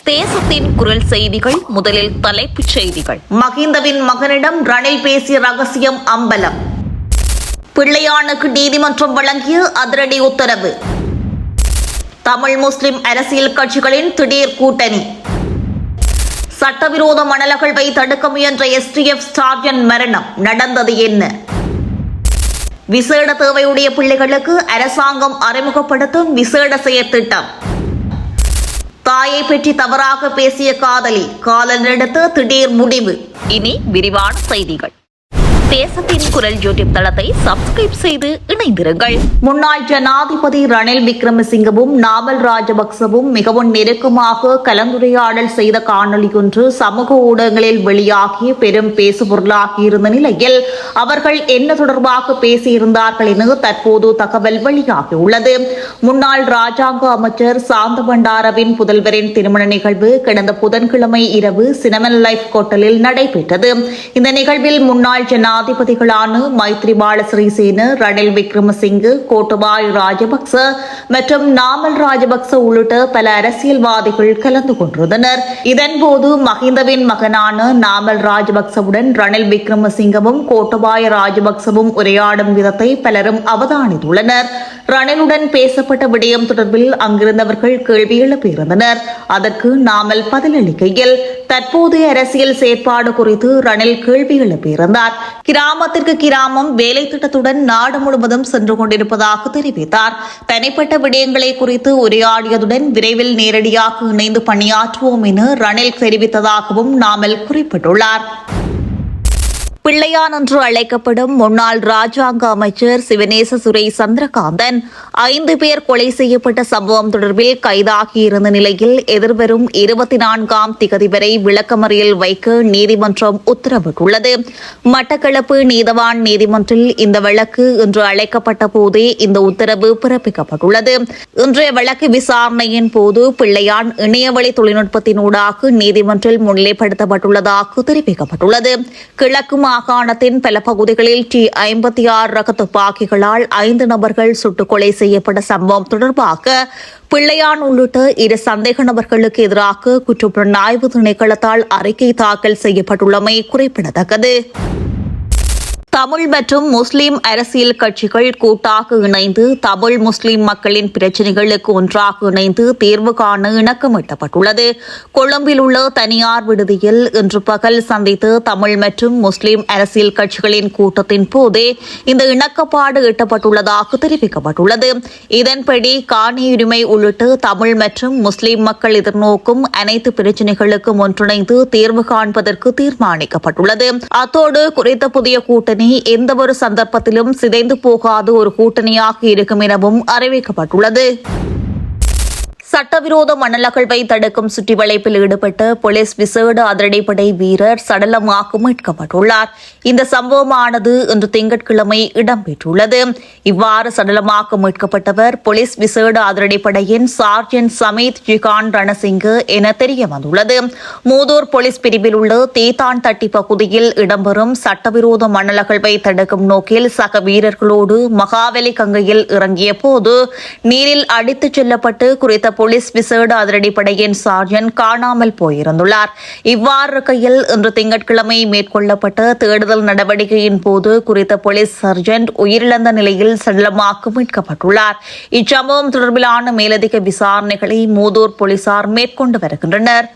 தேசத்தின் குரல் செய்திகள். முதலில் தலைப்புச் செய்திகள். மஹிந்தவின் மகனிடம் ரணில் பேசிய ரகசியம் அம்பலம். பிள்ளையானுக்கு நீதிமன்றம் வழங்கிய அதிரடி உத்தரவு. தமிழ் முஸ்லிம் அரசியல் கட்சிகளின் திடீர் கூட்டணி. சட்டவிரோத மணல் அகழ்வை தடுக்க முயன்ற எஸ்டிஎஃப் சார்ஜன் மரணம். நடந்தது என்ன? விசேட தேவையுடைய பிள்ளைகளுக்கு அரசாங்கம் அறிமுகப்படுத்தும் விசேட செயற்திட்டம். தாயை பற்றி தவறாக பேசிய காதலி காதலனிடத்து திடீர் முடிவு. இனி விரிவான செய்திகள். தேசத்தின் குரல் யூடியூப் தளத்தை சப்ஸ்கிரைப் செய்து இணைந்திருங்கள். முன்னாள் ஜனாதிபதி ரணில் விக்ரமசிங்கவும் நாமல் ராஜபக்சவும் மிகவும் நெருக்கமாக கலந்துரையாடல் செய்த காணொலி ஒன்று சமூக ஊடகங்களில் வெளியாகி பெரும் பேசுபொருளாகியிருந்த நிலையில் அவர்கள் என்ன தொடர்பாக பேசியிருந்தார்கள் என தற்போது தகவல் வெளியாகியுள்ளது. முன்னாள் ராஜாங்க அமைச்சர் சாந்த பண்டாரவின் புதல்வரின் திருமண நிகழ்வு கடந்த புதன்கிழமை இரவு சினமன் லைஃப் ஹோட்டலில் நடைபெற்றது. இந்த நிகழ்வில் முன்னாள் ஜனாதிபதிகளான மைத்ரிபால சிறிசேன, ரணில் விக்ரமசிங்கே, கோட்டபாய ராஜபக்ச மற்றும் நாமல் ராஜபக்ச உள்ளிட்ட பல அரசியல்வாதிகள் கலந்து கொண்டிருந்தனர். இதன்போது மஹிந்தவின் மகனான நாமல் ராஜபக்சவுடன் ரணில் விக்ரமசிங்கவும் கோட்டபாய ராஜபக்சவும் உரையாடும் விதத்தை பலரும் அவதானித்துள்ளனர். ரணிலுடன் பேசப்பட்ட விடயம் தொடர்பில் அங்கிருந்தவர்கள் கேள்வி எழுப்பியிருந்தனர். அதற்கு நாமல் பதிலளிக்கையில் தற்போதைய அரசியல் செயற்பாடு குறித்து ரணில் கேள்வி எழுப்பியிருந்தார். கிராமத்திற்கு கிராமம் வேலை திட்டத்துடன் நாடு முழுவதும் சென்று கொண்டிருப்பதாக தெரிவித்தார். தனிப்பட்ட விடயங்களை குறித்து உரையாடியதுடன் விரைவில் நேரடியாக இணைந்து பணியாற்றுவோம் என ரணில் தெரிவித்ததாகவும் நாமல் குறிப்பிட்டுள்ளார். பிள்ளையான் என்று அழைக்கப்படும் முன்னாள் ராஜாங்க அமைச்சர் சிவனேச சுரை சந்திரகாந்தன் 5 பேர் கொலை செய்யப்பட்ட சம்பவம் தொடர்பில் கைதாகியிருந்த நிலையில் எதிர்வரும் 24ஆம் திகதி வரை விளக்கமறியல் வைக்க நீதிமன்றம் உத்தரவிட்டுள்ளது. மட்டக்களப்பு நீதவான் நீதிமன்றில் இந்த வழக்கு இன்று அழைக்கப்பட்ட போதே இந்த உத்தரவு பிறப்பிக்கப்பட்டுள்ளது. இன்றைய வழக்கு விசாரணையின் போது பிள்ளையான் இணையவழி தொழில்நுட்பத்தினூடாக நீதிமன்றில் முன்னிலைப்படுத்தப்பட்டுள்ளதாக தெரிவிக்கப்பட்டுள்ளது. கிழக்கு மாகாணத்தின் பல பகுதிகளில் T-56 ரக துப்பாக்கிகளால் 5 நபர்கள் சுட்டுக் கொலை செய்யப்பட்ட சம்பவம் தொடர்பாக பிள்ளையான் உள்ளிட்ட 2 சந்தேக நபர்களுக்கு எதிராக குற்றப்புலனாய்வு திணைக்களத்தால் அறிக்கை தாக்கல் செய்யப்பட்டுள்ளமை குறிப்பிடத்தக்கது. தமிழ் மற்றும் முஸ்லிம் அரசியல் கட்சிகள் கூட்டாக இணைந்து தமிழ் முஸ்லிம் மக்களின் பிரச்சினைகளுக்கு ஒன்றாக இணைந்து தீர்வு காண இணக்கமிட்டப்பட்டுள்ளது. கொழும்பில் உள்ள தனியார் விடுதியில் இன்று பகல் சந்தித்து தமிழ் மற்றும் முஸ்லிம் அரசியல் கட்சிகளின் கூட்டத்தின் போதே இந்த இணக்கப்பாடு எட்டப்பட்டுள்ளதாக தெரிவிக்கப்பட்டுள்ளது. இதன்படி காணியுரிமை உள்ளிட்ட தமிழ் மற்றும் முஸ்லிம் மக்கள் எதிர்நோக்கும் அனைத்து பிரச்சினைகளுக்கும் ஒன்றிணைந்து தீர்வு காண்பதற்கு தீர்மானிக்கப்பட்டுள்ளது. அத்தோடு குறித்த புதிய கூட்டணி எந்தவொரு சந்தர்ப்பத்திலும் சிதைந்து போகாத ஒரு கூட்டணியாக இருக்கும் எனவும் அறிவிக்கப்பட்டுள்ளது. சட்டவிரோத மணல் அகழ்வை தடுக்கும் சுற்றி வளைப்பில் ஈடுபட்ட போலீஸ் விசேட அதிரடிப்படை வீரர் சடலமாக மீட்கப்பட்டுள்ளார். இந்த சம்பவமானது இன்று திங்கட்கிழமை இடம்பெற்றுள்ளது. இவ்வாறு சடலமாக மீட்கப்பட்டவர் போலீஸ் விசேட அதிரடிப்படையின் சார்ஜென்ட் சமீத் ஜிகான் ரணசிங்கு என தெரிய வந்துள்ளது. மூதூர் போலீஸ் பிரிவில் உள்ள தேத்தான் தட்டி பகுதியில் இடம்பெறும் சட்டவிரோத மணல் அகழ்வை தடுக்கும் நோக்கில் சக வீரர்களோடு மகாவலி கங்கையில் இறங்கிய போது நீரில் அடித்துச் செல்லப்பட்டு குறித்த போலீஸ் விசேட அதிரடிப்படையின் சார்ஜன் காணாமல் போயிருந்துள்ளார். இவ்வாறு இருக்கையில் இன்று திங்கட்கிழமை மேற்கொள்ளப்பட்ட தேடுதல் நடவடிக்கையின் போது குறித்த போலீஸ் சர்ஜென்ட் உயிரிழந்த நிலையில் சடலமாக மீட்கப்பட்டுள்ளார். இச்சம்பவம் தொடர்பிலான மேலதிக விசாரணைகளை மூதூர் போலீசார் மேற்கொண்டு வருகின்றனர்.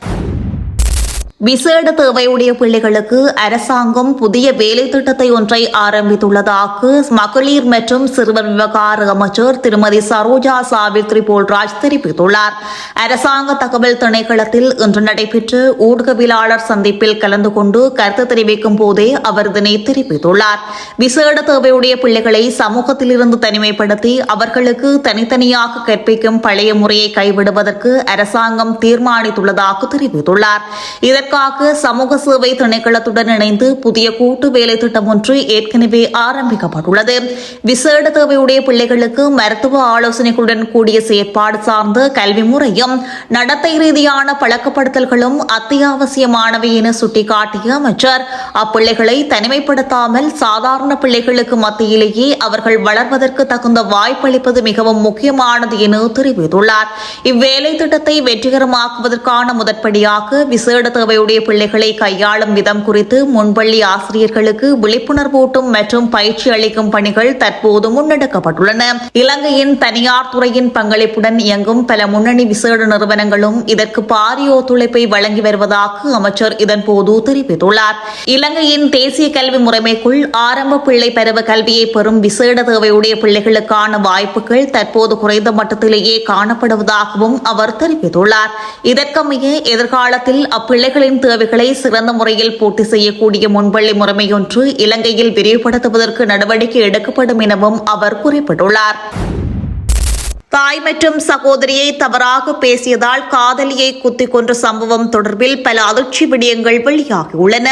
விசேட தேவையுடைய பிள்ளைகளுக்கு அரசாங்கம் புதிய வேலை திட்டத்தை ஒன்றை ஆரம்பித்துள்ளதாக மகளிர் மற்றும் சிறுவர் விவகார அமைச்சர் திருமதி சரோஜா சாவித்ரி போல்ராஜ் தெரிவித்துள்ளார். அரசாங்க தகவல் திணைக்களத்தில் இன்று நடைபெற்ற ஊடகவியலாளர் சந்திப்பில் கலந்து கொண்டு கருத்து தெரிவிக்கும் போதே அவர் இதனை தெரிவித்துள்ளார். விசேட தேவையுடைய பிள்ளைகளை சமூகத்திலிருந்து தனிமைப்படுத்தி அவர்களுக்கு தனித்தனியாக கற்பிக்கும் பழைய முறையை கைவிடுவதற்கு அரசாங்கம் தீர்மானித்துள்ளதாக தெரிவித்துள்ளார். இதற்கு இதற்காக சமூக சேவை திணைக்களத்துடன் இணைந்து புதிய கூட்டு வேலை திட்டம் ஒன்று ஏற்கனவே ஆரம்பிக்கப்பட்டுள்ளது. விசேட தேவையுடைய பிள்ளைகளுக்கு மருத்துவ ஆலோசனைகளுடன் கூடிய செயற்பாடு சார்ந்த கல்வி முறையும் நடத்தை ரீதியான பழக்கப்படுத்தல்களும் அத்தியாவசியமானவை என சுட்டிக்காட்டிய அமைச்சர், அப்பிள்ளைகளை தனிமைப்படுத்தாமல் சாதாரண பிள்ளைகளுக்கு மத்தியிலேயே அவர்கள் வளர்வதற்கு தகுந்த வாய்ப்பளிப்பது மிகவும் முக்கியமானது என தெரிவித்துள்ளார். இவ்வேலை திட்டத்தை வெற்றிகரமாக்குவதற்கான முதற்படியாக விசேட தேவையுடைய பிள்ளைகளை கையாளும் விதம் குறித்து முன்பள்ளி ஆசிரியர்களுக்கு விழிப்புணர்வூட்டும் மற்றும் பயிற்சி அளிக்கும் பணிகள் தற்போது முன்னெடுக்கப்பட்டுள்ளன. இலங்கையின் தனியார் துறையின் பங்களிப்புடன் இயங்கும் பல முன்னணி விசேட நிறுவனங்களும் இதற்கு பாரிய ஒத்துழைப்பை வழங்கி வருவதாக அமைச்சர் இதன்போது தெரிவித்துள்ளார். இலங்கையின் தேசிய கல்வி முறைமைக்குள் ஆரம்ப பிள்ளை பருவ கல்வியை பெறும் விசேட தேவையுடைய பிள்ளைகளுக்கான வாய்ப்புகள் தற்போது குறைந்த மட்டத்திலேயே காணப்படுவதாகவும் அவர் தெரிவித்துள்ளார். இதற்கமைய எதிர்காலத்தில் அப்பிள்ளைகளின் தேவைகளை சிறந்த முறையில் பூர்த்தி செய்யக்கூடிய முன்பள்ளி முறைமையொன்று இலங்கையில் விரிவுபடுத்துவதற்கு நடவடிக்கை எடுக்கப்படும் எனவும் அவர் குறிப்பிட்டுள்ளார். தாய் மற்றும் சகோதரியை தவறாக பேசியதால் காதலியை குத்திக் கொன்ற சம்பவம் தொடர்பில் பல அதிர்ச்சி விடயங்கள் வெளியாகியுள்ளன.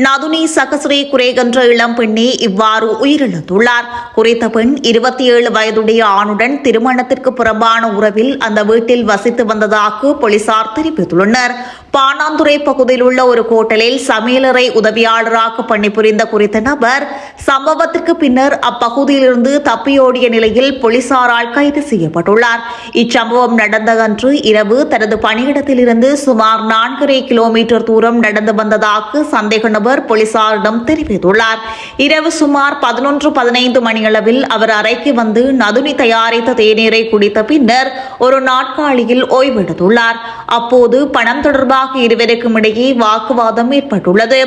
நதுனி சகஸ்ரீ குரேகன்ற இளம் பெண்ணே இவ்வாறு உயிரிழந்துள்ளார். குறித்த பெண் 27 வயதுடைய ஆணுடன் திருமணத்திற்கு புறம்பான உறவில் அந்த வீட்டில் வசித்து வந்ததாக போலீசார் தெரிவித்துள்ளனர். பாணாந்துறை பகுதியில் உள்ள ஒரு ஹோட்டலில் சமையலறை உதவியாளராக பணிபுரிந்த குறித்த நபர் சம்பவத்திற்கு பின்னர் அப்பகுதியிலிருந்து தப்பியோடிய நிலையில் போலீசாரால் கைது செய்யப்பட்டுள்ளார். இச்சம்பவம் நடந்த அன்று இரவு தனது பணியிடத்திலிருந்து சுமார் 4.5 கிலோமீட்டர் தூரம் நடந்து வந்ததாக சந்தேக நபர் போலீசாரிடம் தெரிவித்துள்ளார். இரவு சுமார் 11:15 மணியளவில் அவர் அறைக்கு வந்து நதுனி தயாரித்த தேநீரை குடித்த பின்னர் ஒரு நாற்காலியில் ஓய்வெடுத்துள்ளார். அப்போது பணம் தொடர்பாக இருவருக்கும் இடையே வாக்குவாதம் ஏற்பட்டுள்ளது.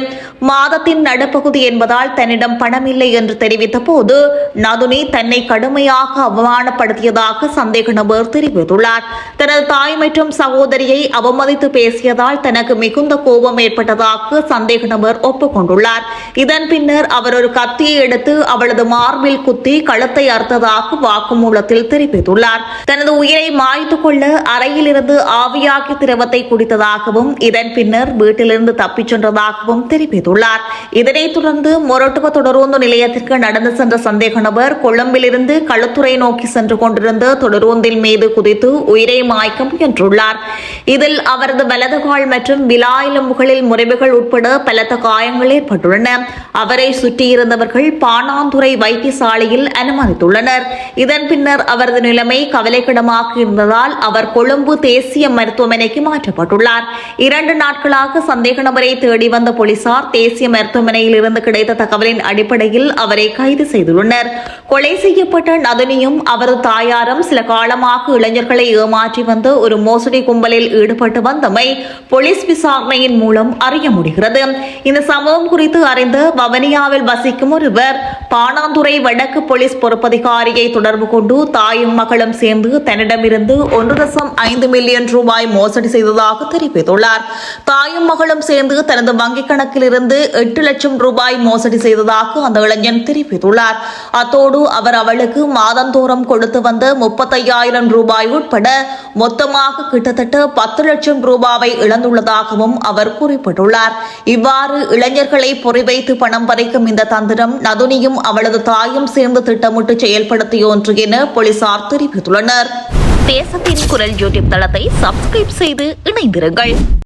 மாதத்தின் நடுப்பகுதி என்பதால் தன்னிடம் பணம் இல்லை என்று தெரிவித்த போது நதுனி தன்னை கடுமையாக அவமானப்படுத்தியதாக சந்தேக நபர் தெரிவித்துள்ளார். தனது தாய் மற்றும் சகோதரியை அவமதித்து பேசியதால் தனக்கு மிகுந்த கோபம் ஏற்பட்டதாக சந்தேக நபர் ஒப்புக்கொண்டுள்ளார். இதன் பின்னர் அவர் ஒரு கத்தியை எடுத்து அவளது மார்பில் குத்தி கழுத்தை அறுத்ததாக வாக்குமூலத்தில் தெரிவித்துள்ளார். தனது உயிரை மாய்த்துக் கொள்ள அறையிலிருந்து ஆவியாக்கி திரவத்தை குடித்ததாகவும் இதன் பின்னர் வீட்டிலிருந்து தப்பிச் சென்றதாகவும் தெரிவித்துள்ளார். இதனைத் தொடர்ந்து மொரட்டுவ தொடருந்து நிலையத்திற்கு நடந்து சென்ற சந்தேக நபர் கொழும்பிலிருந்து களுத்துறை நோக்கி சென்று கொண்டிருந்த தொடருந்தில் மீது குதித்து உயிரை மாய்க்க முயன்றுள்ளார். இதில் அவரது வலது கால் மற்றும் விலா எலும்புகளில் முறிவுகள் உட்பட பலத்த காயங்கள் ஏற்பட்டுள்ளன. அவரை சுற்றியிருந்தவர்கள் பாணாந்துறை வைத்தியசாலையில் அனுமதித்துள்ளனர். இதன் பின்னர் அவரது நிலைமை கவலைக்கிடமாக இருந்ததால் அவர் கொழும்பு தேசிய மருத்துவமனைக்கு மாற்றப்பட்டுள்ளார். 2 நாட்களாக சந்தேக நபரை தேடி வந்த போலீசார் தேசிய மருத்துவமனையில் இருந்து கிடைத்த தகவலின் அடிப்படையில் அவரை கைது செய்துள்ளனர். கொலை செய்யப்பட்ட நதுனியும் அவரது தாயாரும் சில காலமாக இளைஞர்களை ஏமாற்றி வந்த ஒரு மோசடி கும்பலில் ஈடுபட்டு வந்தமை போலீஸ் விசாரணையின் மூலம் அறிய முடிகிறது. இந்த சம்பவம் குறித்து அறிந்த வவனியாவில் வசிக்கும் ஒருவர் பாணாந்துறை வடக்கு போலீஸ் பொறுப்பதிகாரியை தொடர்பு கொண்டு தாயும் மகளும் சேர்ந்து தன்னிடமிருந்து 1.5 மில்லியன் ரூபாய் மோசடி செய்ததாக தெரிவித்துள்ளார். தாயும் மகளும் சேர்ந்து தனது வங்கிக் கணக்கில் இருந்து 8 லட்சம் ரூபாய் மோசடி செய்ததாக அந்த இளைஞன் தெரிவித்துள்ளார். அத்தோடு அவர் அவளுக்கு மாதந்தோறும் கொடுத்து வந்த 35,000 ரூபாய் உட்பட மொத்தமாக கிட்டத்தட்ட 10 லட்சம் ரூபாவை இழந்துள்ளதாகவும் அவர் குறிப்பிட்டுள்ளார். இவ்வாறு இளைஞர்களை பொறிவைத்து பணம் பறிக்கும் இந்த தந்திரம் நதுனியும் அவளது தாயும் சேர்ந்து திட்டமிட்டு செயல்படுத்திய ஒன்று என போலீசார் தெரிவித்துள்ளனர். தேசத்தின் குரல் யூடியூப் தளத்தை சப்ஸ்கிரைப் செய்து இணைந்திருங்கள்.